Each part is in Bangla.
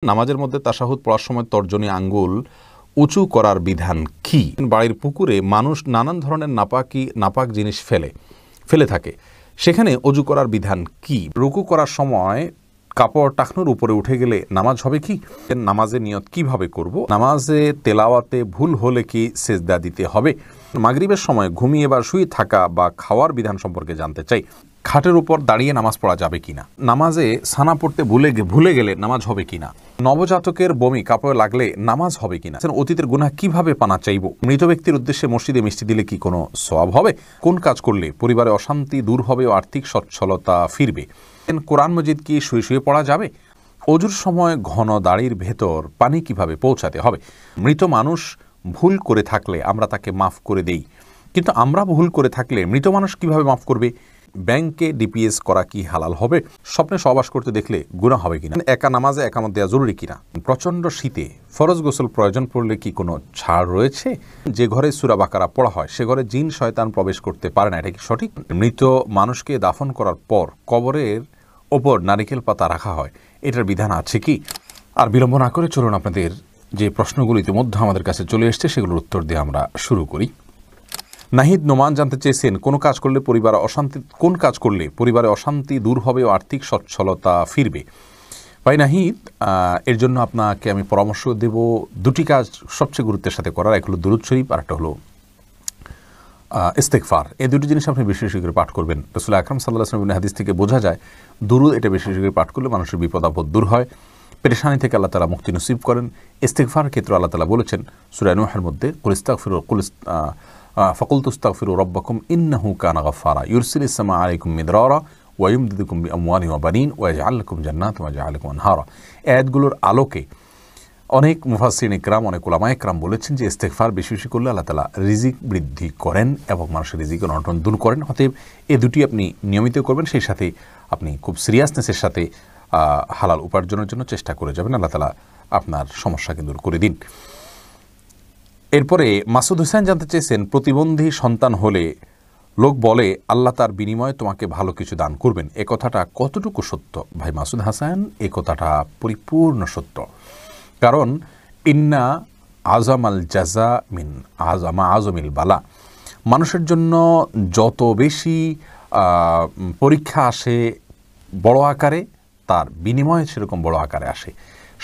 নামাজের মধ্যে তাশাহুদ পড়ার সময় তর্জনী আঙ্গুল উঁচু করার বিধান কি? বাড়ির পুকুরে মানুষ নানান ধরনের নাপাক জিনিস ফেলে থাকে, সেখানে অজু করার বিধান কি? রুকু করার সময় কাপড় টাকনুর উপরে উঠে গেলে নামাজ হবে কি? নামাজের নিয়ত কিভাবে করব? নামাজে তেলাওয়াতে ভুল হলে কি সেজদা দিতে হবে? মাগরিবের সময় ঘুমিয়ে বা শুয়ে থাকা বা খাওয়ার বিধান সম্পর্কে জানতে চাই। খাটের উপর দাঁড়িয়ে নামাজ পড়া যাবে কিনা? নামাজে সানা পড়তে ভুলে গেলে নামাজ হবে কিনা? নবজাতকের বমি কাপড়ে লাগলে নামাজ হবে কিনা? অতীতের গুনাহ কিভাবে পানা চাইব? মৃত ব্যক্তির উদ্দেশ্যে মসজিদে মিষ্টি দিলে কি কোনো সওয়াব হবে? কোন কাজ করলে পরিবারে অশান্তি দূর হবে ও আর্থিক সচ্ছলতা ফিরবে? কোরআন মজিদ কি শুয়ে শুয়ে পড়া যাবে? অজুর সময় ঘন দাড়ির ভেতর পানি কিভাবে পৌঁছাতে হবে? মৃত মানুষ ভুল করে থাকলে আমরা তাকে মাফ করে দেই, কিন্তু আমরা ভুল করে থাকলে মৃত মানুষ কিভাবে মাফ করবে? ব্যাংকে ডিপিএস করা কি হালাল হবে? স্বপ্নে সহবাস করতে দেখলে গুনাহ হবে কিনা? একা নামাজে একামত দেওয়া জরুরি কিনা? প্রচণ্ড শীতে ফরজ গোসল প্রয়োজন পড়লে কি কোনো ছাড় রয়েছে? যে ঘরে সূরা বাকারা পড়া হয় সে ঘরে জিন শয়তান প্রবেশ করতে পারে না, এটা কি সঠিক? মৃত মানুষকে দাফন করার পর কবরের ওপর নারিকেল পাতা রাখা হয়, এটার বিধান আছে কি? আর বিলম্ব না করে চলুন আপনাদের যে প্রশ্নগুলো ইতিমধ্যে আমাদের কাছে চলে এসছে সেগুলোর উত্তর দিয়ে আমরা শুরু করি। নাহিদ নোমান জানতে চেয়েছেন কোন কাজ করলে পরিবারে অশান্তি দূর হবে ও আর্থিক সচ্ছলতা ফিরবে? ভাই নাহিদ, এর জন্য আপনাকে আমি পরামর্শ দেব দুটি কাজ সবচেয়ে গুরুত্বের সাথে করার। এক হলো দুরূদ শরীফ আর একটা হলো ইস্তেগফার। এই দুটি জিনিস আপনি বেশি বেশি করে পাঠ করবেন। রাসূল আকরাম সাল্লাল্লাহু আলাইহি ওয়াসাল্লাম হাদিস থেকে বোঝা যায় দুরূদ এটা বেশি বেশি করে পাঠ করলে মানুষের বিপদ আপদ দূর হয়, পেরেশানি থেকে আল্লাহ তাআলা মুক্তি নসিব করেন। ইস্তেগফারের ক্ষেত্রে আল্লাহ তাআলা বলেছেন সূরা নূহের মধ্যে ফাকুলতু আস্তাগফিরু রাব্বাকুম ইন্নাহু কানা গাফফারা ইউরসিলিস সামা আলাইকুম মিদরারা ওয়া ইউমদিদুকুম বিআমওয়ালিন ওয়া বানিন ওয়া ইয়াজআল লাকুম জান্নাতিন ওয়া ইয়াজআল লাকুম আনহারা। আয়াতগুলোর আলোকে অনেক মুফাসসিরিন ইকরাম, অনেক উলামা ইকরাম বলেছেন যে ইস্তেগফার বেশি বেশি করলে আল্লাহ তাআলা রিজিক বৃদ্ধি করেন এবং মানুষের রিজিকের অনটন দূর করেন। অতএব এই দুটি আপনি নিয়মিত করবেন, সেই সাথে আপনি খুব সিরিয়াসনেসের সাথে হালাল উপার্জনের জন্য চেষ্টা করে যাবেন। আল্লাহ তাআলা আপনার সমস্যাকে দূর করে দিন। এরপরে মাসুদ হোসেন জানতে চেয়েছেন প্রতিবন্ধী সন্তান হলে লোক বলে আল্লাহ তার বিনিময়ে তোমাকে ভালো কিছু দান করবেন, এ কথাটা কতটুকু সত্য? ভাই মাসুদ হাসান, এ কথাটা পরিপূর্ণ সত্য। কারণ ইন্না আজামাল জাজা মিন আজমিল বালা, মানুষের জন্য যত বেশি পরীক্ষা আসে বড় আকারে, তার বিনিময়ে সেরকম বড় আকারে আসে।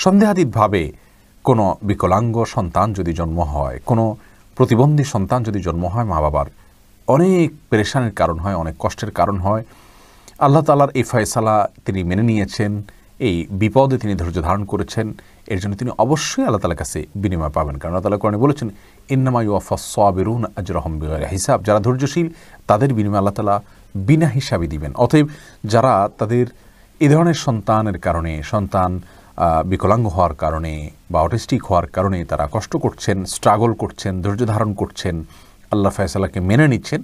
সন্দেহাতীতভাবে কোনো বিকলাঙ্গ সন্তান যদি জন্ম হয়, কোনো প্রতিবন্ধী সন্তান যদি জন্ম হয়, মা বাবার অনেক পেরেশানির কারণ হয়, অনেক কষ্টের কারণ হয়। আল্লাহ তাআলার এই ফয়সালা তিনি মেনে নিয়েছেন, এই বিপদে তিনি ধৈর্য ধারণ করেছেন, এর জন্য তিনি অবশ্যই আল্লাহ তাআলার কাছে বিনিময় পাবেন। কারণ আল্লাহ তাআলা কোরআনে বলেছেন ইন্নামা ইউওয়াফাস সাবিরুনা আজরাহুম বিগাইরি হিসাব, যারা ধৈর্যশীল তাদের বিনিময় আল্লাহ তাআলা বিনা হিসাবে দিবেন। অতএব যারা তাদের এই ধরনের সন্তানের কারণে, সন্তান বিকলাঙ্গ হওয়ার কারণে বা অটিস্টিক হওয়ার কারণে তারা কষ্ট করছেন, স্ট্রাগল করছেন, ধৈর্য ধারণ করছেন, আল্লাহ ফয়সালাকে মেনে নিচ্ছেন,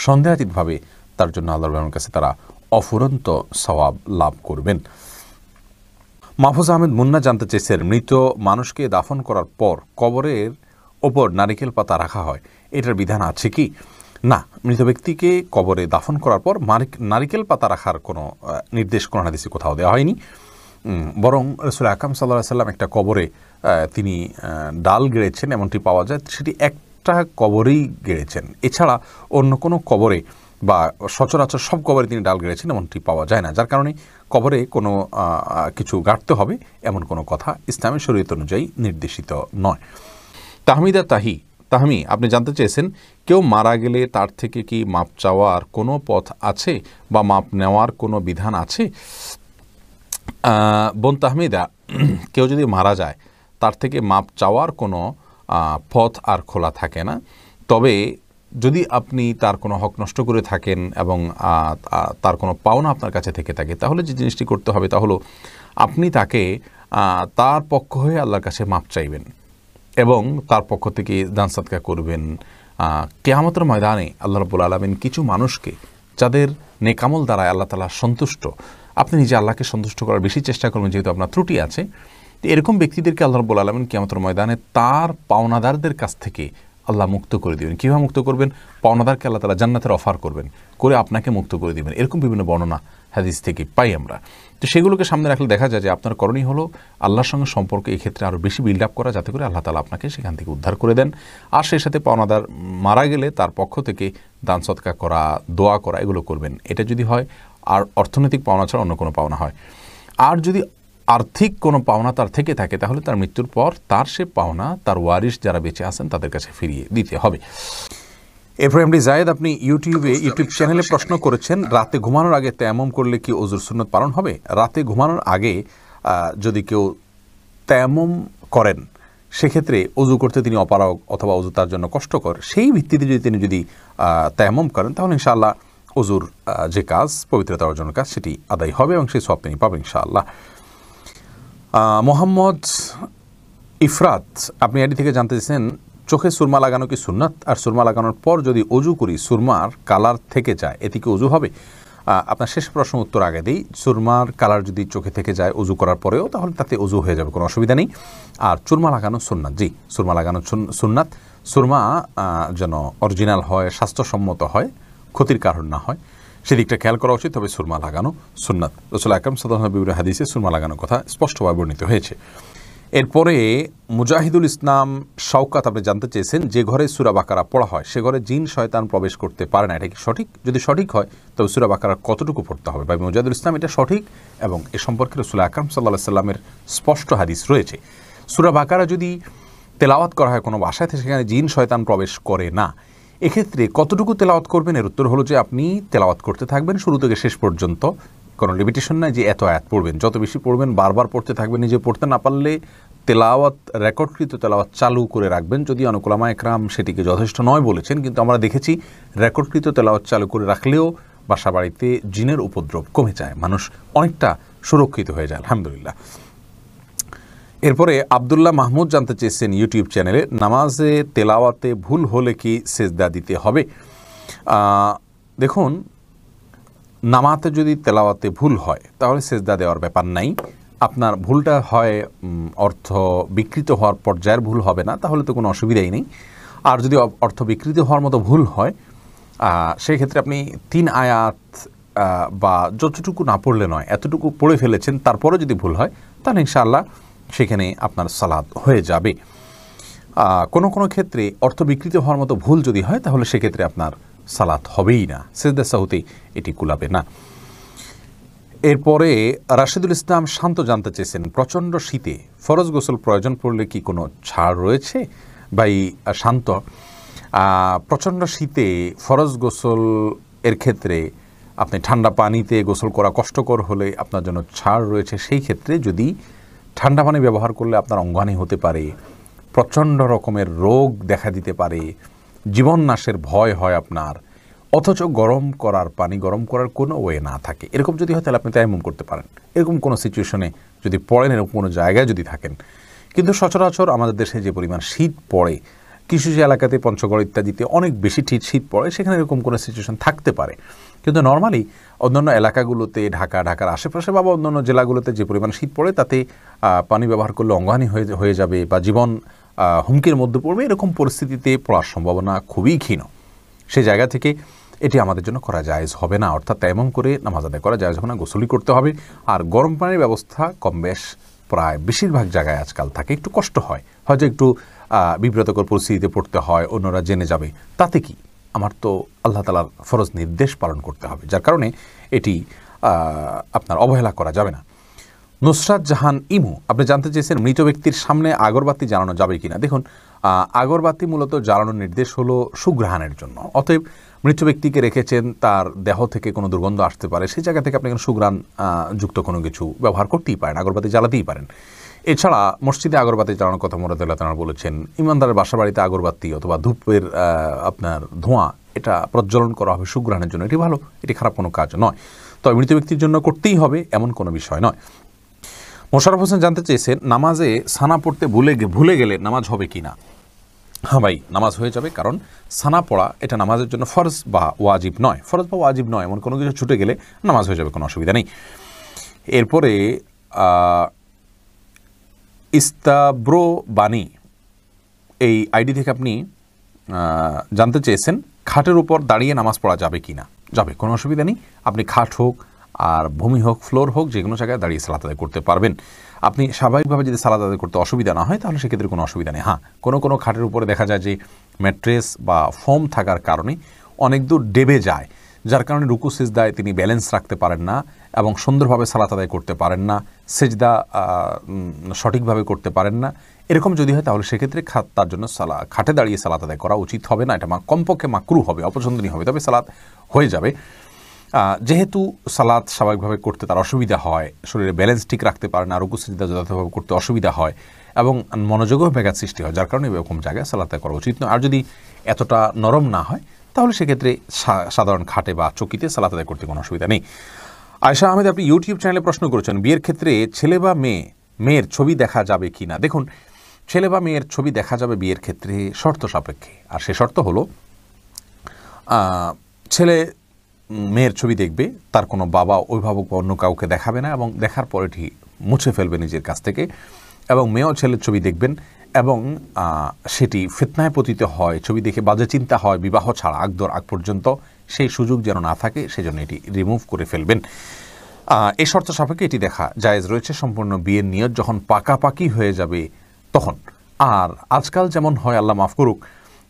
সন্দেহাতীতভাবে তার জন্য আল্লাহর কাছে তারা অফুরন্ত সওয়াব লাভ করবেন। মাহফুজ আহমেদ মুন্না জানতে চেয়েছেন মৃত মানুষকে দাফন করার পর কবরের ওপর নারিকেল পাতা রাখা হয়, এটার বিধান আছে কি? না, মৃত ব্যক্তিকে কবরে দাফন করার পর নারিকেল পাতা রাখার কোনো নির্দেশ কোরআন হাদিসে কোথাও দেওয়া হয়নি। বরং রাসূল আকরাম সাল্লাল্লাহু আলাইহি ওয়াসাল্লাম একটা কবরে তিনি ডাল গেড়েছেন এমনটি পাওয়া যায়, সেটি একটা কবরেই গেড়েছেন। এছাড়া অন্য কোনো কবরে বা সচরাচর সব কবরে তিনি ডাল গেড়েছেন এমনটি পাওয়া যায় না, যার কারণে কবরে কোনো কিছু গাঁটতে হবে এমন কোনো কথা ইসলামের শরীয়ত অনুযায়ী নির্দেশিত নয়। তাহমি আপনি জানতে চেয়েছেন কেউ মারা গেলে তার থেকে কি মাপ চাওয়ার কোনো পথ আছে বা মাপ নেওয়ার কোনো বিধান আছে? বোন তাহমিদা, কেউ যদি মারা যায় তার থেকে মাপ চাওয়ার কোনো পথ আর খোলা থাকে না। তবে যদি আপনি তার কোনো হক নষ্ট করে থাকেন এবং তার কোনো পাওনা আপনার কাছে থেকে থাকে, তাহলে যে জিনিসটি করতে হবে তা হলো আপনি তাকে তার পক্ষ হয়ে আল্লাহর কাছে মাপ চাইবেন এবং তার পক্ষ থেকে দান সাদকা করবেন। কিয়ামতের ময়দানে আল্লাহ রাব্বুল আলামিন কিছু মানুষকে যাদের নেকামল দ্বারা আল্লাহ তাআলা সন্তুষ্ট, আপনি নিজে আল্লাহকে সন্তুষ্ট করার বেশি চেষ্টা করবেন যেহেতু আপনার ত্রুটি আছে, এরকম ব্যক্তিদেরকে আল্লাহ রাব্বুল আলামিন কিয়ামতের ময়দানে তার পাওনাদারদের কাছ থেকে আল্লাহ মুক্ত করে দিবেন। কীভাবে মুক্ত করবেন? পাওনাদারকে আল্লাহ তাআলা জান্নাতের অফার করবেন, করে আপনাকে মুক্ত করে দিবেন। এরকম বিভিন্ন বর্ণনা হাদিস থেকে পাই আমরা। তো সেগুলোকে সামনে রাখলে দেখা যায় যে আপনার করণীয় হলো আল্লাহর সঙ্গে সম্পর্ক এই ক্ষেত্রে আরও বেশি বিল্ড আপ করা, যাতে করে আল্লাহ তাআলা আপনাকে সেখান থেকে উদ্ধার করে দেন। আর সেই সাথে পাওনাদার মারা গেলে তার পক্ষ থেকে দান সদকা করা, দোয়া করা, এগুলো করবেন। এটা যদি হয়, আর অর্থনৈতিক পাওনা ছাড়া অন্য কোনো পাওনা হয়। আর যদি আর্থিক কোনো পাওনা তার থেকে থাকে, তাহলে তার মৃত্যুর পর তার সে পাওনা তার ওয়ারিশ যারা বেঁচে আছেন তাদের কাছে ফিরিয়ে দিতে হবে। এরপর এমডি জায়েদ, আপনি ইউটিউব চ্যানেলে প্রশ্ন করেছেন, রাতে ঘুমানোর আগে তায়াম্মুম করলে কি ওযুর সুন্নত পালন হবে? রাতে ঘুমানোর আগে যদি কেউ তায়াম্মুম করেন, সেক্ষেত্রে অজু করতে তিনি অপারগ অথবা অজু তার জন্য কষ্টকর, সেই ভিত্তিতে তিনি যদি তায়াম্মুম করেন, তাহলে ইনশাআল্লাহ অজুর যে কাজ, পবিত্রতা অর্জনের কাজ, সেটি আদায় হবে এবং সেই সওয়াব তিনি পাবেন ইনশাআল্লাহ। মোহাম্মদ ইফরাত, আপনি এটি থেকে জানতে চাইছেন, চোখে সুরমা লাগানো কি সুন্নাত? আর সুরমা লাগানোর পর যদি অজু করি সুরমার কালার থেকে যায়, এতে কি অজু হবে? আপনার শেষ প্রশ্ন উত্তর আগে দিই। সুরমার কালার যদি চোখে থেকে যায় অজু করার পরেও, তাহলে তাতে অজু হয়ে যাবে, কোনো অসুবিধা নেই। আর চুরমা লাগানো সুন্নাত, জি, সুরমা লাগানো সুন্নাত। সুরমা যেন অরিজিনাল হয়, স্বাস্থ্যসম্মত হয়, ক্ষতির কারণ না হয়, সেদিকটা খেয়াল করা উচিত। তবে সুরমা লাগানো সুন্নাত। রাসূল আকরাম সাল্লাল্লাহু আলাইহি ওয়াসাল্লামের হাদিসে সুরমা লাগানোর কথা স্পষ্টভাবে বর্ণিত হয়েছে। এরপরে মুজাহিদুল ইসলাম শওকাত, আপনি জানতে চেয়েছেন, যে ঘরে সূরা বাকারা পড়া হয় সে ঘরে জিন শয়তান প্রবেশ করতে পারে না, এটা কি সঠিক? যদি সঠিক হয় তবে সূরা বাকারা কতটুকু পড়তে হবে? ভাই মুজাহিদুল ইসলাম, এটা সঠিক এবং এ সম্পর্কে রাসূল আকরাম সাল্লাল্লাহু আলাইহি ওয়াসাল্লামের স্পষ্ট হাদিস রয়েছে। সূরা বাকারা যদি তেলাওয়াত করা হয় কোনো বাসায়, সেখানে জিন শয়তান প্রবেশ করে না। এক্ষেত্রে কতটুকু তেলাওয়াত করবেন? এর উত্তর হলো যে আপনি তেলাওয়াত করতে থাকবেন শুরু থেকে শেষ পর্যন্ত, কোনো লিমিটেশন নাই যে এত আয়াত পড়বেন। যত বেশি পড়বেন, বারবার পড়তে থাকবেন। নিজে পড়তে না পারলে তেলাওয়াত, রেকর্ডকৃত তেলাওয়াত চালু করে রাখবেন। যদি অনেক উলামা একরাম সেটিকে যথেষ্ট নয় বলেছেন, কিন্তু আমরা দেখেছি রেকর্ডকৃত তেলাওয়াত চালু করে রাখলেও বাসা বাড়িতে জিনের উপদ্রব কমে যায়, মানুষ অনেকটা সুরক্ষিত হয়ে যায়, আলহামদুলিল্লাহ। এরপরে আব্দুল্লাহ মাহমুদ জানতে চেয়েছেন ইউটিউব চ্যানেলে, নামাজে তেলাওয়াতে ভুল হলে কি সেজদা দিতে হবে? দেখুন, নামাতে যদি তেলাওয়াতে ভুল হয় তাহলে সেজদা দেওয়ার ব্যাপার নাই। আপনার ভুলটা হয় অর্থ বিকৃত হওয়ার পর্যায়ের ভুল হবে না, তাহলে তো কোনো অসুবিধাই নেই। আর যদি অর্থ বিকৃত হওয়ার মতো ভুল হয়, সেই ক্ষেত্রে আপনি 3 আয়াত বা যতটুকু না পড়লে নয়, এতটুকু পড়ে ফেলেছেন, তারপরে যদি ভুল হয়, তাহলে ইনশাআল্লাহ সেখানে আপনার সালাত হয়ে যাবে। কোনো কোনো ক্ষেত্রে অর্থ বিকৃত হওয়ার মতো ভুল যদি হয়, তাহলে সেক্ষেত্রে আপনার সালাত হবেই না, সেজদা সাহুতে এটি কুলাবে না। এরপরে রাশিদুল ইসলাম শান্ত জানতে চেয়েছেন, প্রচণ্ড শীতে ফরজ গোসল প্রয়োজন পড়লে কি কোনো ছাড় রয়েছে? ভাই শান্ত, প্রচণ্ড শীতে ফরজ গোসল এর ক্ষেত্রে আপনি ঠান্ডা পানিতে গোসল করা কষ্টকর হলে আপনার জন্য ছাড় রয়েছে। সেই ক্ষেত্রে যদি ঠান্ডা পানি ব্যবহার করলে আপনার অঙ্গহানি হতে পারে, প্রচণ্ড রকমের রোগ দেখা দিতে পারে, জীবন নাশের ভয় হয় আপনার, অথচ গরম করার কোনো ওয়ে না থাকে, এরকম যদি হয় তাহলে আপনি তায়াম্মুম করতে পারেন। এরকম কোনো সিচুয়েশনে যদি পড়েন, এরকম কোনো জায়গায় যদি থাকেন। কিন্তু সচরাচর আমাদের দেশে যে পরিমাণ শীত পড়ে, কিছু যে এলাকাতে পঞ্চগড় ইত্যাদিতে অনেক বেশি শীত পড়ে, সেখানে এরকম কোনো সিচুয়েশন থাকতে পারে। কিন্তু নর্মালি অন্যান্য এলাকাগুলোতে, ঢাকার আশেপাশে বা অন্যান্য জেলাগুলোতে যে পরিমাণ শীত পড়ে, তাতে পানি ব্যবহার করলে অঙ্গহানি হয়ে যাবে বা জীবন হুমকির মধ্যে পড়বে, এরকম পরিস্থিতিতে পড়ার সম্ভাবনা খুবই ক্ষীণ। সেই জায়গা থেকে এটি আমাদের জন্য করা জায়েজ হবে না, অর্থাৎ তায়াম্মুম করে নামাজ আদায় করা জায়েজ হবে না, গোসলই করতে হবে। আর গরম পানির ব্যবস্থা কম বেশ প্রায় বেশিরভাগ জায়গায় আজকাল থাকে, একটু কষ্ট হয়, হয়তো একটু বিব্রতকর পরিস্থিতিতে পড়তে হয়, অন্যরা জেনে যাবে, তাতে কি, আমার তো আল্লাহ তাআলার ফরজ নির্দেশ পালন করতে হবে, যার কারণে এটি আপনার অবহেলা করা যাবে না। নুসরাত জাহান ইমু, আপনি জানতে চেয়েছেন, মৃত ব্যক্তির সামনে আগরবাতি জ্বালানো যাবে কিনা? দেখুন, আগরবাতি মূলত জ্বালানোর নির্দেশ হলো সুঘ্রাণের জন্য। অতএব মৃত ব্যক্তিকে রেখেছেন, তার দেহ থেকে কোনো দুর্গন্ধ আসতে পারে, সেই জায়গা থেকে আপনি সুঘ্রাণ যুক্ত কোনো কিছু ব্যবহার করতেই পারেন, আগরবাতি জ্বালাতেই পারেন। এছাড়া মসজিদে আগরবাতি জ্বালানোর কথা মুরাদুল্লাহ তাআলা বলেছেন। ইমানদারের বাসা বাড়িতে আগরবাতি অথবা ধূপের আপনার ধোঁয়া, এটা প্রজ্বলন করা হবে সুঘ্রাণের জন্য, এটি ভালো, এটি খারাপ কোনো কাজ নয়। তবে মৃত ব্যক্তির জন্য করতেই হবে এমন কোনো বিষয় নয়। মোশাররফ হোসেন জানতে চেয়েছেন, নামাজে সানা পড়তে ভুলে গেলে নামাজ হবে কি না? হ্যাঁ ভাই, নামাজ হয়ে যাবে, কারণ সানা পড়া এটা নামাজের জন্য ফরজ বা ওয়াজিব নয়। ফরজ বা ওয়াজিব নয় এমন কোনো কিছু ছুটে গেলে নামাজ হয়ে যাবে, কোনো অসুবিধা নেই। এরপরে ইস্তাব্রো বাণী, এই আইডি থেকে আপনি জানতে চেয়েছেন, খাটের উপর দাঁড়িয়ে নামাজ পড়া যাবে কি না? যাবে, কোনো অসুবিধা নেই। আপনি খাট হোক আর ভূমি হোক ফ্লোর হোক যে কোনো জায়গায় দাঁড়িয়ে সালাত আদায় করতে পারবেন। আপনি স্বাভাবিকভাবে যদি সালাত আদায় করতে অসুবিধা না হয় তাহলে সেক্ষেত্রে কোনো অসুবিধা নেই। হ্যাঁ, কোনো খাটের উপরে দেখা যায় যে ম্যাট্রেস বা ফোম থাকার কারণে অনেক দূর ডেবে যায়, যার কারণে রুকু সিজদায় তিনি ব্যালেন্স রাখতে পারেন না এবং সুন্দরভাবে সালাত আদায় করতে পারেন না, সিজদা সঠিকভাবে করতে পারেন না। এরকম যদি হয় তাহলে সেক্ষেত্রে তার জন্য খাটে দাঁড়িয়ে সালাত আদায় করা উচিত হবে না। এটা কমপক্ষে মাকরু হবে, অপছন্দনীয় হবে, তবে সালাত হয়ে যাবে। যেহেতু সালাত স্বাভাবিকভাবে করতে তার অসুবিধা হয়, শরীরে ব্যালেন্স ঠিক রাখতে পারে না, রুকু সিজদা যথাযথভাবে করতে অসুবিধা হয় এবং মনোযোগও ব্যাঘাত সৃষ্টি হয়, যার কারণে এরকম জায়গায় সালাত আদায় করা উচিত নয়। আর যদি এতটা নরম না হয় তাহলে সেক্ষেত্রে সাধারণ খাটে বা চকিতে সালাত আদায় করতে কোনো অসুবিধা নেই। আয়েশা আহমেদ, আপনি ইউটিউব চ্যানেলে প্রশ্ন করেছেন বিয়ের ক্ষেত্রে ছেলে বা মেয়ের ছবি দেখা যাবে কি না। দেখুন, ছেলে বা মেয়ের ছবি দেখা যাবে বিয়ের ক্ষেত্রে শর্ত সাপেক্ষে। আর সে শর্ত হলো ছেলে মেয়ের ছবি দেখবে, তার কোনো বাবা অভিভাবক বা অন্য কাউকে দেখাবে না এবং দেখার পরে ঠিক মুছে ফেলবে নিজের কাছ থেকে, এবং মেয়েও ছেলের ছবি দেখবেন এবং সেটি ফিতনায় পতিত হয়, ছবি দেখে বাজে চিন্তা হয় বিবাহ ছাড়া আগ পর্যন্ত, সেই সুযোগ যেন না থাকে সেজন্য এটি রিমুভ করে ফেলবেন। এই শর্ত সাপেক্ষে এটি দেখা জায়েজ রয়েছে সম্পূর্ণ বিয়ের নিয়ত যখন পাকাপাকি হয়ে যাবে তখন। আর আজকাল যেমন হয়, আল্লাহ মাফ করুক,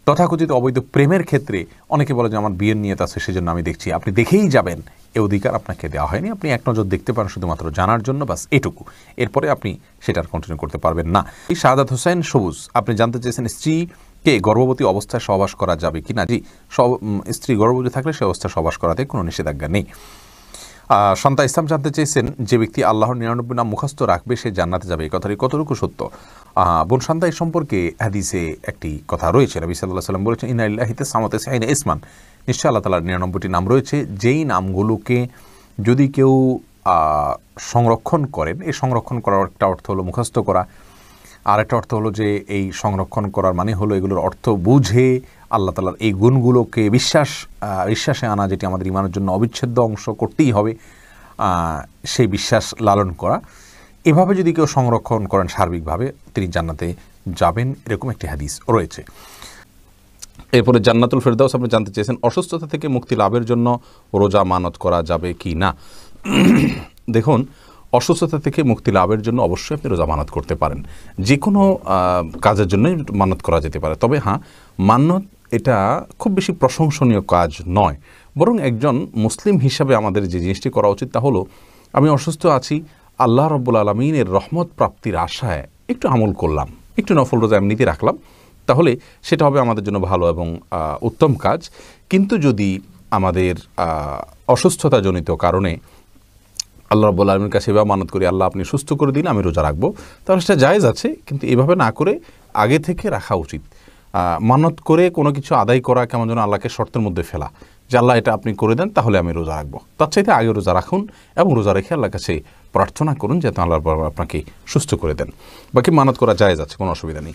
তথাকথিত অবৈধ প্রেমের ক্ষেত্রে অনেকে বলে যে আমার বিয়ের নিয়ত আছে সেজন্য আমি দেখছি, আপনি দেখেই যাবেন, এ অধিকার আপনাকে দেওয়া হয়নি। আপনি এক নজর দেখতে পারেন শুধুমাত্র জানার জন্য, বাস এটুকু, এরপরে আপনি সেটার কন্টিনিউ করতে পারবেন না। এই শাহাদাত হোসেন সবুজ, আপনি জানতে চেয়েছেন স্ত্রীকে গর্ভবতী অবস্থায় সহবাস করা যাবে কি না। জি, স্ত্রী গর্ভবতী থাকলে সে অবস্থায় সহবাস করাতে কোনো নিষেধাজ্ঞা নেই। সন্তা ইসলাম জানতে চেয়েছেন যে ব্যক্তি আল্লাহর 99 নাম মুখস্থ রাখবে সে জান্নাতে যাবে, এই কথাটি কতটুকু সত্য। বোন সন্তা এই সম্পর্কে হাদিসে একটি কথা রয়েছে, নবী সাল্লাল্লাহু আলাইহি ওয়াসাল্লাম বলেছেন ইন্না লিল্লাহি তাসআমাতে সাইনা ইসমান, নিশ্চয় আল্লাহ তাআলার 99টি নাম রয়েছে, যেই নামগুলোকে যদি কেউ সংরক্ষণ করেন, এই সংরক্ষণ করার একটা অর্থ হলো মুখস্থ করা, আর একটা অর্থ হলো যে এই সংরক্ষণ করার মানে হলো এগুলোর অর্থ বুঝে আল্লাহ তাআলার এই গুণগুলোকে বিশ্বাসে আনা, যেটি আমাদের ঈমানের জন্য অবিচ্ছেদ্য অংশ, করতেই হবে, সেই বিশ্বাস লালন করা। এভাবে যদি কেউ সংরক্ষণ করেন সার্বিকভাবে তিনি জান্নাতে যাবেন, এরকম একটি হাদিস রয়েছে। এরপরে জান্নাতুল ফেরদাউস আপনি জানতে চেয়েছেন অসুস্থতা থেকে মুক্তি লাভের জন্য রোজা মানত করা যাবে কি না। দেখুন, অসুস্থতা থেকে মুক্তি লাভের জন্য অবশ্যই আপনি রোজা মানত করতে পারেন, যে কোনো কাজের জন্যই মানত করা যেতে পারে। তবে হ্যাঁ, মানত এটা খুব বেশি প্রশংসনীয় কাজ নয়, বরং একজন মুসলিম হিসাবে আমাদের যে জিনিসটি করা উচিত তা হলো, আমি অসুস্থ আছি, আল্লাহ রাব্বুল আলামিনের রহমত প্রাপ্তির আশায় একটু আমল করলাম, একটু নফল রোজা এমনিতে রাখলাম, তাহলে সেটা হবে আমাদের জন্য ভালো এবং উত্তম কাজ। কিন্তু যদি আমাদের অসুস্থতাজনিত কারণে আল্লাহ রাব্বুল আলামিনের কাছে এভাবে মানত করি, আল্লাহ আপনি সুস্থ করে দিন, আমি রোজা রাখবো, তাহলে সেটা জায়েজ আছে, কিন্তু এভাবে না করে আগে থেকে রাখা উচিত। মানত করে কোনো কিছু আদায় করা কেমন যেন আল্লাহকে শর্তের মধ্যে ফেলা, যে আল্লাহ এটা আপনি করে দেন তাহলে আমি রোজা রাখবো। তার চাইতে আগে রোজা রাখুন এবং রোজা রেখে আল্লাহর কাছে প্রার্থনা করুন যাতে আল্লাহ আপনাকে সুস্থ করে দেন। বাকি মানত করা জায়েজ আছে, কোনো অসুবিধা নেই।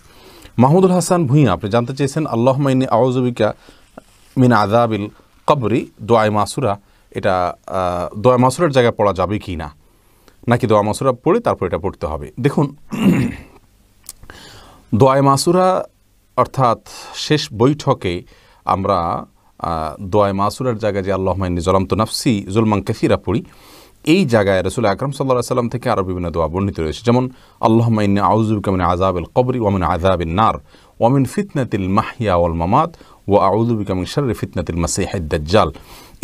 মাহমুদুল হাসান ভূঁইয়া আপনি জানতে চেয়েছেন আল্লাহুম্মা ইন্নী আউযু বিকা মিন আযাবিল কবরি, দোয়ায়ে মাসুরা, এটা দোয়ায়ে মাসুরার জায়গায় পড়া যাবে কি না, নাকি দোয়া মাসুরা পড়ে তারপর এটা পড়তে হবে। দেখুন, দোয়ায়ে মাসুরা অর্থাৎ শেষ বৈঠকে আমরা দোয়ায়ে মাসুরার জায়গায় যে আল্লাহুম্মা ইন্নী যালামতু নাফসি যুলমান কাসীরা পড়ি, এই জায়গায় রাসূল আকরাম সাল্লাল্লাহু আলাইহি ওয়াসাল্লাম থেকে আরও বিভিন্ন দোয়া বর্ণিত রয়েছে, যেমন আল্লাহুম্মা ইন্নী আউযু বিকা মিন আযাবিল কবরি ওয়া মিন আযাবিন নার ওয়া মিন ফিতনাতিল মাহইয়া ওয়াল মামাত ওয়া আউযু বিকা মিন শাররি ফিতনাতিল মাসীহিদ দাজ্জাল।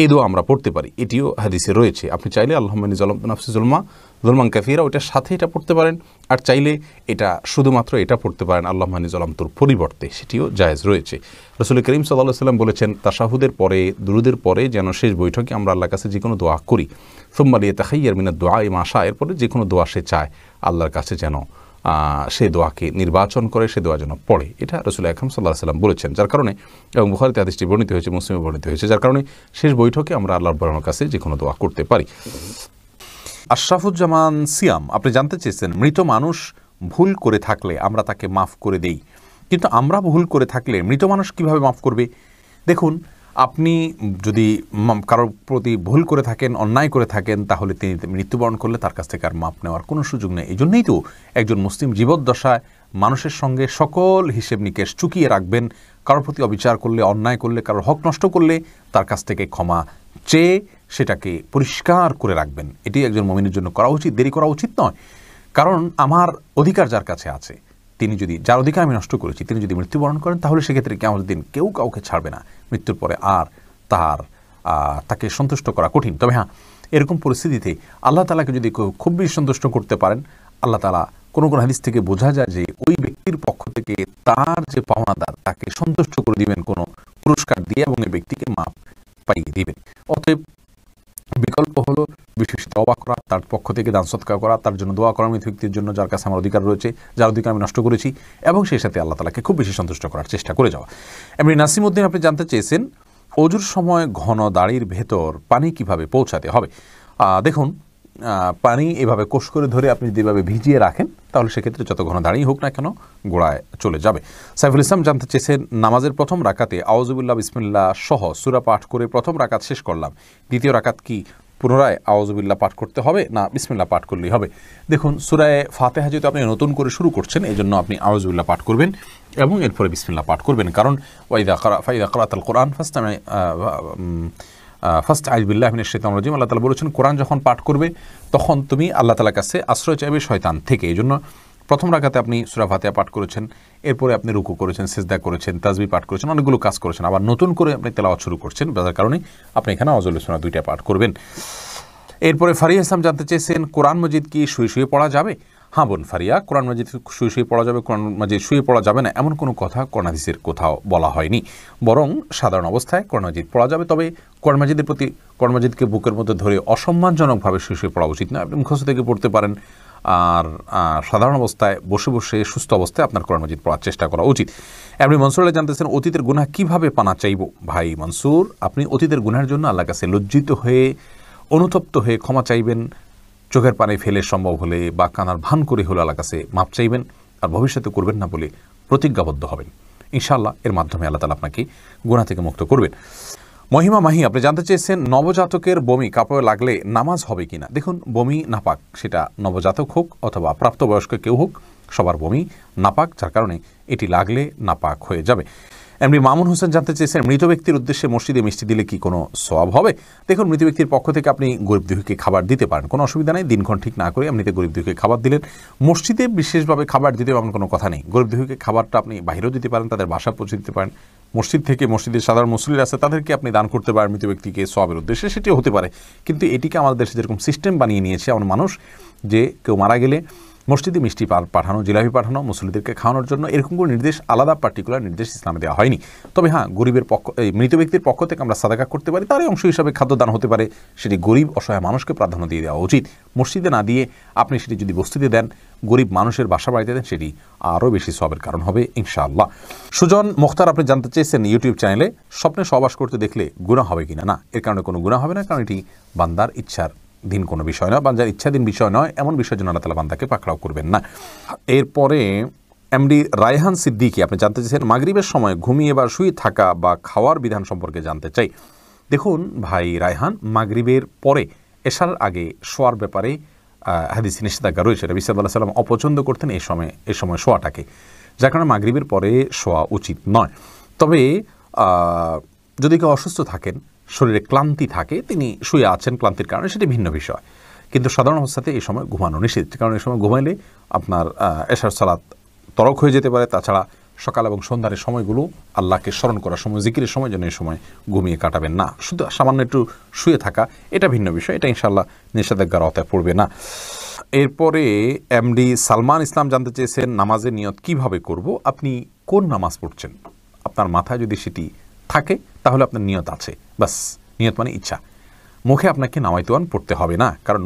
এই দোয়া আমরা পড়তে পারি, এটিও হাদিসে রয়েছে। আপনি চাইলে আল্লাহুম্মা ইন্নী যালামতু নাফসি যুলমান কাসীরা ওইটার সাথে এটা পড়তে পারেন, আর চাইলে এটা শুধুমাত্র এটা পড়তে পারেন আল্লাহুম্মা ইন্নী যালামতুর পরিবর্তে, সেটিও জায়েজ রয়েছে। রাসূল করিম সাল্লাল্লাহু আলাইহি ওয়াসাল্লাম বলেছেন তাশাহুদের পরে, দুরুদের পরে যেন শেষ বৈঠকে আমরা আল্লাহর কাছে যে কোনো দোয়া করি, সুম্মা লিয়াতাখাইয়ার মিনাদ দুআই মা শা, এরপরে যে কোনো দোয়া সে চায় আল্লাহর কাছে যেন সে দোয়াকে নির্বাচন করে, সে দোয়া যেন পড়ে, এটা রাসূল আকরাম সাল্লাল্লাহু আলাইহি ওয়াসাল্লাম বলেছেন। যার কারণে, এবং বুখারীতে হাদিসটি বর্ণিত হয়েছে, মুসলিমে বর্ণিত হয়েছে, যার কারণে শেষ বৈঠকে আমরা আল্লাহর বড়ানোর কাছে যে কোনো দোয়া করতে পারি। আশরাফুজ্জামান সিয়াম আপনি জানতে চেয়েছেন মৃত মানুষ ভুল করে থাকলে আমরা তাকে মাফ করে দেই, কিন্তু আমরা ভুল করে থাকলে মৃত মানুষ কিভাবে মাফ করবে। দেখুন, আপনি যদি কারোর প্রতি ভুল করে থাকেন, অন্যায় করে থাকেন, তাহলে তিনি মৃত্যুবরণ করলে তার কাছ থেকে আর মাফ নেওয়ার কোনো সুযোগ নেই। এই জন্যই তো একজন মুসলিম জীবদ্দশায় মানুষের সঙ্গে সকল হিসেব নিকেশ চুকিয়ে রাখবেন। কারোর প্রতি অবিচার করলে, অন্যায় করলে, কারোর হক নষ্ট করলে তার কাছ থেকে ক্ষমা চেয়ে সেটাকে পরিষ্কার করে রাখবেন। এটি একজন মুমিনের জন্য করা উচিত, দেরি করা উচিত নয়। কারণ আমার অধিকার যার কাছে আছে, তিনি যদি, যার অধিকার আমি নষ্ট করেছি, তিনি যদি মৃত্যুবরণ করেন তাহলে সেক্ষেত্রে কিয়ামতের দিন কেউ কাউকে ছাড়বে না। মৃত্যুর পরে আর তাকে সন্তুষ্ট করা কঠিন। তবে হ্যাঁ, এরকম পরিস্থিতিতে আল্লাহ তাআলাকে যদি খুব বেশি সন্তুষ্ট করতে পারেন, আল্লাহ তাআলা কোনো কোনো হাদিস থেকে বোঝা যায় যে ওই ব্যক্তির পক্ষ থেকে তার যে পাওনাদার তাকে সন্তুষ্ট করে দিবেন কোনো পুরস্কার দিয়ে, এবং এই ব্যক্তিকে মাপ পাইয়ে দিবেন। অতএব বিকল্প হলো বিশেষ তওবা করা, তার পক্ষ থেকে দান সদকা করা, তার জন্য দোয়া করা, মৃত ব্যক্তির জন্য যার কাছে আমার অধিকার রয়েছে, যার অধিকার আমি নষ্ট করেছি, এবং সেই সাথে আল্লাহ তাআলাকে খুব বেশি সন্তুষ্ট করার চেষ্টা করে যাওয়া। এমনি নাসিমউদ্দিন, আপনি জানতে চেয়েছেন অজুর সময় ঘন দাড়ির ভেতর পানি কিভাবে পৌঁছাতে হবে। দেখুন, পানি এভাবে কোষ করে ধরে আপনি যদি এভাবে ভিজিয়ে রাখেন তাহলে সেক্ষেত্রে যত ঘন দাঁড়িয়ে হোক না কেন গোড়ায় চলে যাবে। সাইফুল ইসলাম জানতে চেয়েছেন নামাজের প্রথম রাকাতে আউযুবিল্লাহ বিসমিল্লাহ সহ সূরা পাঠ করে প্রথম রাকাত শেষ করলাম, দ্বিতীয় রাকাত কি পুনরায় আউযুবিল্লাহ পাঠ করতে হবে না বিসমিল্লাহ পাঠ করলেই হবে? দেখুন, সূরা ফাতিহা যেহেতু আপনি নতুন করে শুরু করছেন, এই জন্য আপনি আউযুবিল্লাহ পাঠ করবেন এবং এরপরে বিসমিল্লাহ পাঠ করবেন। কারণ ফাইদা ক্রাআতাল কোরআন ফাস্তাইজ বিল্লাহি মিনাশ শাইতানির রাজিম, আল্লাহ তাআলা বলেছেন কোরআন যখন পাঠ করবে তখন তুমি আল্লাহ তাআলার কাছে আশ্রয় চাইবে শয়তান থেকে। এই জন্য প্রথম রাকাতে আপনি সূরা ফাতিহা পাঠ করেছেন, এরপরে আপনি রুকু করেছেন, সিজদা করেছেন, তাসবিহ পাঠ করেছেন, অনেকগুলো কাজ করেছেন, আবার নতুন করে আপনি তেলাওয়াত শুরু করছেন, যার কারণে আপনি এখানে আউযুবিল্লাহ সূরা দুইটা পাঠ করবেন। এরপরে ফারিয়া ইসলাম জানতে চেয়েছেন কোরআন মাজিদ কি শুয়ে শুয়ে পড়া যাবে? হ্যাঁ বোন ফারিয়া, কোরআন মাজিদ শুয়ে শুয়ে পড়া যাবে, কোরআন মাজিদ শুয়ে পড়া যাবে না এমন কোনো কথা কোরআন হাদিসের কোথাও বলা হয়নি, বরং সাধারণ অবস্থায় কোরআন মাজিদ পড়া যাবে। তবে কোরআন মাজিদের প্রতি, কোরআন মাজিদকে বুকের মধ্যে ধরে অসম্মানজনকভাবে শুয়ে শুয়ে পড়া উচিত না। আপনি মুখস্থ থেকে পড়তে পারেন, আর সাধারণ অবস্থায় বসে বসে সুস্থ অবস্থায় আপনার কোরআন মাজিদ পড়ার চেষ্টা করা উচিত। আপনি মনসুর আল্লাহ জানতেছেন অতীতের গুনাহ কিভাবে পানা চাইব? ভাই মনসুর, আপনি অতীতের গুনাহের জন্য আল্লাহর কাছে লজ্জিত হয়ে, অনুতপ্ত হয়ে ক্ষমা চাইবেন, চোখের পানি ফেলে সম্ভব হলে বা কানার ভান করে হলে আল্লাহর কাছে মাপ চাইবেন, আর ভবিষ্যতে করবেন না বলে প্রতিজ্ঞাবদ্ধ হবেন। ইনশাআল্লাহ এর মাধ্যমে আল্লাহ তাআলা আপনাকে গুনাহ থেকে মুক্ত করবেন। মহিমা মাহি, আপনি জানতে চেয়েছেন নবজাতকের বমি কাপড়ে লাগলে নামাজ হবে কিনা? দেখুন, বমি নাপাক, সেটা নবজাতক হোক অথবা প্রাপ্তবয়স্ক কেউ হোক, সবার বমি নাপাক, যার কারণে এটি লাগলে নাপাক হয়ে যাবে। এমনি মামুন হোসেন জানতে চেয়েছেন মৃত ব্যক্তির উদ্দেশ্যে মসজিদে মিষ্টি দিলে কি কোনো সওয়াব হবে? দেখুন, মৃত ব্যক্তির পক্ষ থেকে আপনি গরিব দুঃখীকে খাবার দিতে পারেন, কোনো অসুবিধা নেই। দিনক্ষণ ঠিক না করে এমনিতে গরিব দুঃখীকে খাবার দিলেন। মসজিদে বিশেষভাবে খাবার দিতে এমন কোনো কথা নেই। গরিব দুঃখীকে খাবারটা আপনি বাইরেও দিতে পারেন, তাদের বাসা পৌঁছে দিতে পারেন। মসজিদ থেকে, মসজিদের সাধারণ মুসল্লিরা আছে তাদেরকে আপনি দান করতে পারেন মৃত ব্যক্তিকে সওয়াবের উদ্দেশ্যে, সেটিও হতে পারে। কিন্তু এটিকে আমাদের দেশে যেরকম সিস্টেম বানিয়ে নিয়েছে এমন মানুষ, যে কেউ মারা গেলে মসজিদে মিষ্টি পাঠানো, জিলাপি পাঠানো, মুসল্লিদেরকে খাওয়ানোর জন্য, এরকম কোনো নির্দেশ, আলাদা পার্টিকুলার নির্দেশ ইসলামে দেওয়া হয়নি। তবে হ্যাঁ, গরিবের পক্ষ, এই মৃত ব্যক্তির পক্ষ থেকে আমরা সাদাকা করতে পারি, তারই অংশ হিসাবে খাদ্যদান হতে পারে, সেটি গরিব অসহায় মানুষকে প্রাধান্য দিয়ে দেওয়া উচিত। মসজিদে না দিয়ে আপনি সেটি যদি বস্তিতে দেন, গরিব মানুষের বাসা বাড়িতে দেন, সেটি আরও বেশি সওয়াবের কারণ হবে ইনশাআল্লাহ। সুজন মুখতার, আপনি জানতে চেয়েছেন ইউটিউব চ্যানেলে স্বপ্নে সহবাস করতে দেখলে গুনাহ হবে কিনা? না, এর কারণে কোনো গুনাহ হবে না, কারণ এটি বান্দার ইচ্ছার দিন কোনো বিষয় নয়, বান্দার ইচ্ছাধীন বিষয় নয়, এমন বিষয়ের জন্য আল্লাহ তাআলা বান্দাকে পাকড়াও করবেন না। এরপরে এমডি রায়হান সিদ্দিকী, আপনি জানতে চেয়েছেন মাগরিবের সময় ঘুমিয়ে বা শুয়ে থাকা বা খাওয়ার বিধান সম্পর্কে জানতে চাই। দেখুন ভাই রায়হান, মাগরিবের পরে এশার আগে শোয়ার ব্যাপারে হাদিসে নিষেধাজ্ঞা রয়েছে। নবী সাল্লাল্লাহু আলাইহি ওয়াসাল্লাম অপছন্দ করতেন এই সময় শোয়াটাকে, যার কারণে মাগরিবের পরে শোয়া উচিত নয়। তবে যদি কেউ অসুস্থ থাকেন, শরীরে ক্লান্তি থাকে, তিনি শুয়ে আছেন ক্লান্তির কারণে, সেটি ভিন্ন বিষয়। কিন্তু সাধারণ অবস্থাতে এই সময় ঘুমানো নিষেধ, কারণ এই সময় ঘুমাইলে আপনার এশার সালাত তরক হয়ে যেতে পারে। তাছাড়া সকাল এবং সন্ধ্যার সময়গুলো আল্লাহকে স্মরণ করার সময়, জিকিরের সময় যেন এই সময় ঘুমিয়ে কাটাবেন না। শুধু সামান্য একটু শুয়ে থাকা, এটা ভিন্ন বিষয়, এটা ইনশাআল্লাহ নিষেধাজ্ঞার আওতায় পড়বে না। এরপরে এমডি সালমান ইসলাম জানতে চেয়েছেন নামাজের নিয়ত কিভাবে করব? আপনি কোন নামাজ পড়ছেন, আপনার মাথায় যদি সেটি থাকে তাহলে আপনার নিয়ত আছে, বাস। নিয়ত মানে ইচ্ছা। মুখে আপনাকে নামাইতুয়ান পড়তে হবে না, কারণ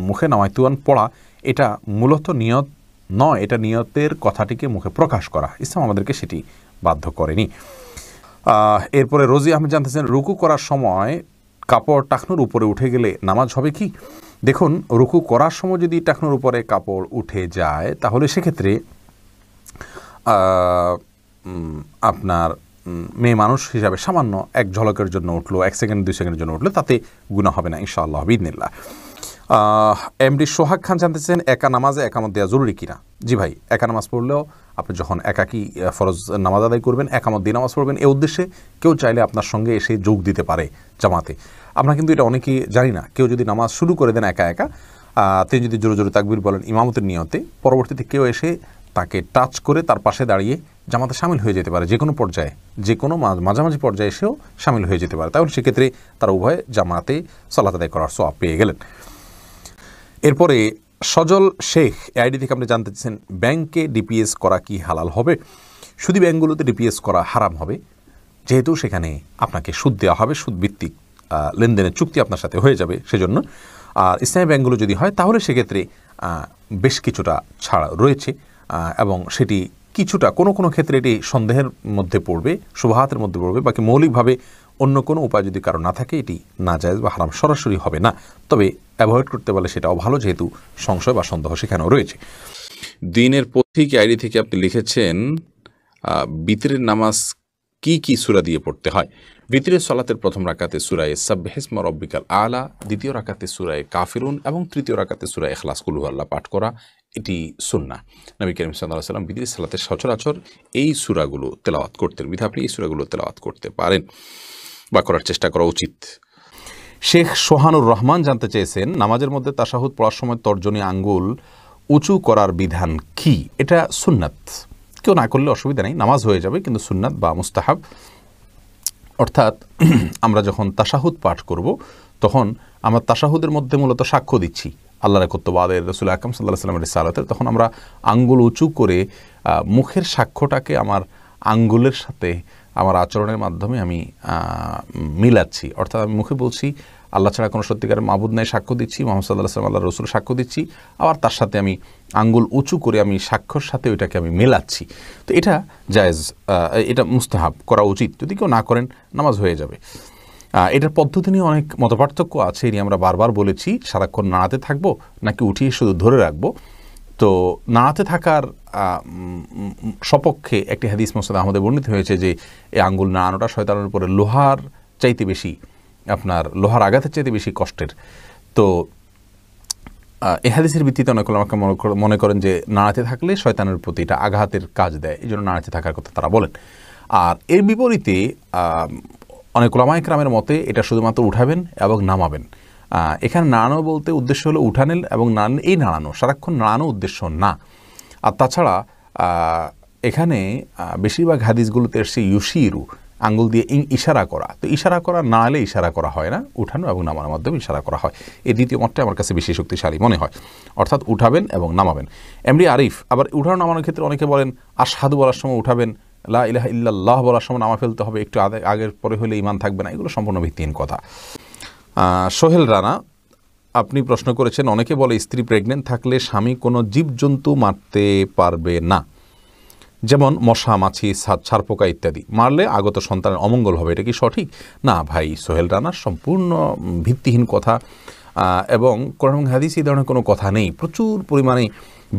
মুখে নামাইতুয়ান পড়া এটা মূলত নিয়ত নয়, এটা নিয়তের কথাটিকে মুখে প্রকাশ করা। ইসলাম আমাদেরকে সেটি বাধ্য করেনি। এরপরে রোজি আহমেদ জানতেছেন রুকু করার সময় কাপড় টাকনুর উপরে উঠে গেলে নামাজ হবে কি? দেখুন, রুকু করার সময় যদি টাকনুর উপরে কাপড় উঠে যায় তাহলে সেক্ষেত্রে আপনার মেয়ে মানুষ হিসাবে সামান্য এক ঝলকের জন্য উঠলো, 1 সেকেন্ড 2 সেকেন্ডের জন্য উঠলো, তাতে গুনাহ হবে না ইনশাআল্লাহ বিইذনিল্লাহ। এমডি সোহাগ খান জানতেছেন একা নামাজে একামত দেওয়া জরুরি কিনা। জি ভাই, একা নামাজ পড়লেও আপনি যখন একাকী ফরজ নামাজ আদায় করবেন, একামত দিয়ে নামাজ পড়বেন, এই উদ্দেশ্যে কেউ চাইলে আপনার সঙ্গে এসে যোগ দিতে পারে জামাতে। আমরা কিন্তু এটা অনেকেই জানি না। কেউ যদি নামাজ শুরু করে দেন একা একা, তিনি যদি জোরে জোরে তাকবীর বলেন ইমামতের নিয়তে, পরবর্তীতে কেউ এসে তাকে টাচ করে তার পাশে দাঁড়িয়ে জামাতে শামিল হয়ে যেতে পারে, যে কোনো পর্যায়ে, যে কোনো মাঝামাঝি পর্যায়ে এসেও শামিল হয়ে যেতে পারে। তাহলে সেক্ষেত্রে তারা উভয়ে জামাতে সালাত আদায় করার সওয়াব পেয়ে গেলেন। এরপরে সজল শেখ আইডি থেকে আপনি জানতে চাচ্ছেন ব্যাংকে ডিপিএস করা কি হালাল হবে? শুধু ব্যাংকগুলোতে ডিপিএস করা হারাম হবে, যেহেতু সেখানে আপনাকে সুদ দেওয়া হবে, সুদ ভিত্তিক লেনদেনের চুক্তি আপনার সাথে হয়ে যাবে সেজন্য। আর ইসলামী ব্যাংকগুলো যদি হয় তাহলে সেক্ষেত্রে বেশ কিছুটা ছাড় রয়েছে, এবং সেটি কিছুটা কোনো ক্ষেত্রে এটি সন্দেহের মধ্যে পড়বে, শুবহাতের মধ্যে পড়বে, বাকি মৌলিকভাবে অন্য কোনো উপায় যদি কারো না থাকে এটি নাজায়েজ বা হারাম সরাসরি হবে না। তবে অ্যাভয়েড করতে পারলে সেটাও ভালো, যেহেতু সংশয় বা সন্দেহ সেখানেও রয়েছে। দিনের পথিক আইডি থেকে আপনি লিখেছেন বিতরের নামাজ কি সূরা দিয়ে পড়তে হয়? বিতরের সালাতের প্রথম রাকাতে সূরায়ে সাব্বিহিসমা রাব্বিকাল আলা, দ্বিতীয় রাকাতে সূরায়ে কাফিরুন এবং তৃতীয় রাকাতে সূরায়ে ইখলাস কুল হুয়াল্লাহ পাঠ করা এটি সুন্নাহ। নবী করিম সাল্লাল্লাহু আলাইহি ওয়াসাল্লাম বিতরের সালাতের সচরাচর এই সূরাগুলো তেলাওয়াত করতেন, বিধায় আপনি এই সূরাগুলো তেলাওয়াত করতে পারেন বা করার চেষ্টা করা উচিত। শেখ সোহানুর রহমান জানতে চেয়েছেন নামাজের মধ্যে তাশাহুদ পড়ার সময় তর্জনী আঙ্গুল উঁচু করার বিধান কি? এটা সুন্নাত, কেউ না করলে অসুবিধা নেই, নামাজ হয়ে যাবে, কিন্তু সুন্নাত বা মুস্তাহাব। অর্থাৎ আমরা যখন তাশাহুদ পাঠ করব তখন আমরা তাশাহুদের মধ্যে মূলত সাক্ষ্য দিচ্ছি আল্লাহর একত্ববাদের, রাসূল আকরাম সাল্লাল্লাহু আলাইহি ওয়াসাল্লামের রিসালাতের, তখন আমরা আঙ্গুল উঁচু করে মুখের সাক্ষ্যটাকে আমার আঙ্গুলের সাথে আমার আচরণের মাধ্যমে আমি মিলাচ্ছি। অর্থাৎ আমি মুখে বলছি আল্লাহ ছাড়া কোনো সত্যিকারের মাবুদ নাই, সাক্ষ্য দিচ্ছি, মুহাম্মদ সাল্লাল্লাহু আলাইহি ওয়াসাল্লাম আল্লাহর রাসূল সাক্ষ্য দিচ্ছি, আবার তার সাথে আমি আঙ্গুল উঁচু করে আমি সাক্ষ্যর সাথে ওইটাকে আমি মেলাচ্ছি। তো এটা জায়েজ, এটা মুস্তাহাব, করা উচিত। যদি কেউ না করেন নামাজ হয়ে যাবে। এটার পদ্ধতি নিয়ে অনেক মতপার্থক্য আছে, এটি আমরা বারবার বলেছি। সারাক্ষণ নাড়াতে থাকবো নাকি উঠিয়ে শুধু ধরে রাখবো? তো নাড়াতে থাকার সপক্ষে একটি হাদিস মুসনাদ আহমদে বর্ণিত হয়েছে যে এই আঙ্গুল নাড়ানোটা শয়তানের উপরে লোহার চাইতে বেশি, আপনার লোহার আঘাতের চাইতে বেশি কষ্টের। তো এই হাদিসের ভিত্তিতে অনেক আমাকে মনে করেন যে নাড়াতে থাকলে শয়তানের প্রতি এটা আঘাতের কাজ দেয়, এই জন্য নাড়াতে থাকার কথা তারা বলেন। আর এর বিপরীতে অনেক উলামা ইকরামের মতে এটা শুধুমাত্র উঠাবেন এবং নামাবেন। এখানে নাড়ানো বলতে উদ্দেশ্য হলো উঠানেল এবং এই নাড়ানো, সারাক্ষণ নাড়ানো উদ্দেশ্য না। আর তাছাড়া এখানে বেশিরভাগ হাদিসগুলোতে এসছে ইউশিরু, আঙ্গুল দিয়ে ইশারা করা। তো ইশারা করা নাড়ালে ইশারা করা হয় না, উঠানো এবং নামানোর মাধ্যমে ইশারা করা হয়। এই দ্বিতীয় মতটা আমার কাছে বেশি শক্তিশালী মনে হয়, অর্থাৎ উঠাবেন এবং নামাবেন। এমডি আরিফ আবার উঠানো নামানোর ক্ষেত্রে অনেকে বলেন আশহাদু বলার সময় উঠাবেন, লা ইলাহা ইল্লাল্লাহ বলার সময় নামা ফেলতে হবে, একটু আগের পরে হলে ঈমান থাকবে না। এগুলো সম্পূর্ণ ভিত্তিহীন কথা। সোহেল রানা আপনি প্রশ্ন করেছেন অনেকে বলে স্ত্রী প্রেগনেন্ট থাকলে স্বামী কোনো জীবজন্তু মারতে পারবে না, যেমন মশা, মাছি, ছারপোকা ইত্যাদি, মারলে আগত সন্তানের অমঙ্গল হবে, এটা কি সঠিক? না ভাই সোহেল রানা, সম্পূর্ণ ভিত্তিহীন কথা, এবং কোরআন এবং হাদিসে এই ধরনের কোনো কথা নেই। প্রচুর পরিমাণে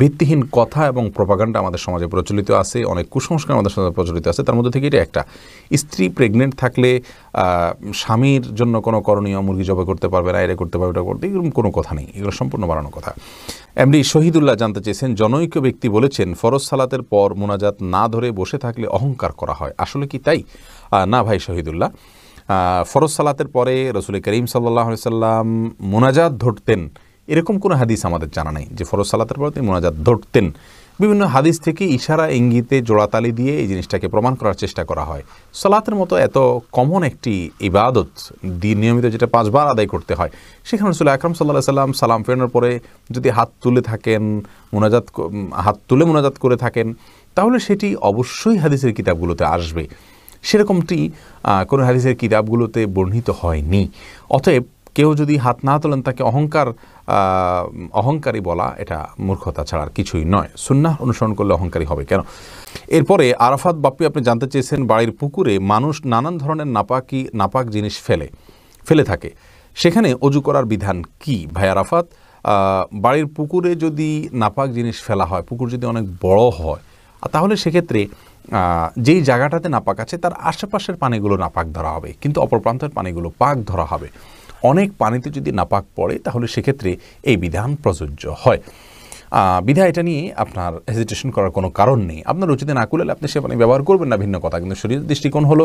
ভিত্তিহীন কথা এবং প্রপাগান্ডা আমাদের সমাজে প্রচলিত আছে, অনেক কুসংস্কার আমাদের সমাজে প্রচলিত আছে। তার মধ্যে থেকে এটা একটা, স্ত্রী প্রেগনেন্ট থাকলে স্বামীর জন্য কোনো করণীয়, মুরগি জবাই করতে পারবে না, এটা করতে পারবে, এটা করতে, এরকম কোনো কথা নেই, এগুলো সম্পূর্ণ বানানো কথা। এমডি শহীদুল্লাহ জানতে চেয়েছেন জনৈক ব্যক্তি বলেছেন ফরজ সালাতের পর মুনাজাত না ধরে বসে থাকলে অহংকার করা হয়, আসলে কি তাই? না ভাই শহীদুল্লাহ, ফরজ সালাতের পরে রাসূল করিম সাল্লাল্লাহু আলাইহি সাল্লাম মুনাজাত ধরতেন এরকম কোনো হাদিস আমাদের জানা নেই যে ফরজ সালাতের পরে তিনি মুনাজাত ধরতেন। বিভিন্ন হাদিস থেকে ইশারা ইঙ্গিতে জোড়াতালি দিয়ে এই জিনিসটাকে প্রমাণ করার চেষ্টা করা হয়। সালাতের মতো এত কমন একটি ইবাদত, নিয়মিত যেটা 5 বার আদায় করতে হয়, সেখানে রাসূল আকরাম সাল্লাল্লাহু আলাইহি সাল্লাম সালাম ফেরানোর পরে যদি হাত তুলে থাকেন, হাত তুলে মুনাজাত করে থাকেন, তাহলে সেটি অবশ্যই হাদিসের কিতাবগুলোতে আসবে। সেরকমটি কোনো হাদিসের কিতাবগুলোতে বর্ণিত হয়নি। অতএব কেউ যদি হাত না তোলেন তাকে অহংকারী বলা এটা মূর্খতা ছাড়া আর কিছুই নয়। সুন্নাহ অনুসরণ করলে অহংকারী হবে কেন? এরপরে আরাফাত বাপ্পি আপনি জানতে চেয়েছেন বাড়ির পুকুরে মানুষ নানান ধরনের নাপাক জিনিস ফেলে থাকে, সেখানে অজু করার বিধান কি? ভাই আরাফাত, বাড়ির পুকুরে যদি নাপাক জিনিস ফেলা হয়, পুকুর যদি অনেক বড় হয়, তাহলে সেক্ষেত্রে যেই জায়গাটাতে নাপাক আছে তার আশেপাশের পানিগুলো নাপাক ধরা হবে, কিন্তু অপর প্রান্তের পানিগুলো পাক ধরা হবে। অনেক পানিতে যদি নাপাক পড়ে তাহলে সেক্ষেত্রে এই বিধান প্রযোজ্য হয়। বিধায় এটা নিয়ে আপনার হেজিটেশন করার কোনো কারণ নেই। আপনার রুচিতে না কুলালে আপনি সে পানি ব্যবহার করবেন না, ভিন্ন কথা। কিন্তু শরীরের দৃষ্টিকোণ হলো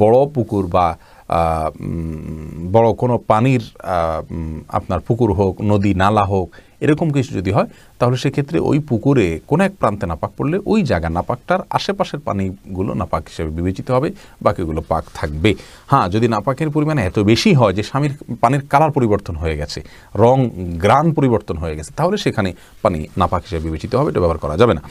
বড় পুকুর বা বড় কোনো পানির আপনার পুকুর হোক, নদী নালা হোক, এরকম কিছু যদি হয় তাহলে সেক্ষেত্রে ওই পুকুরে কোনো এক প্রান্তে নাপাক পড়লে ওই জায়গা নাপাকটার আশেপাশের পানিগুলো নাপাক হিসেবে বিবেচিত হবে, বাকিগুলো পাক থাকবে। হ্যাঁ, যদি নাপাকের পরিমাণ এত বেশি হয় যে পানির কালার পরিবর্তন হয়ে গেছে, রং গ্রান পরিবর্তন হয়ে গেছে, তাহলে সেখানে পানি নাপাক হিসেবে বিবেচিত হবে, এটা ব্যবহার করা যাবে না।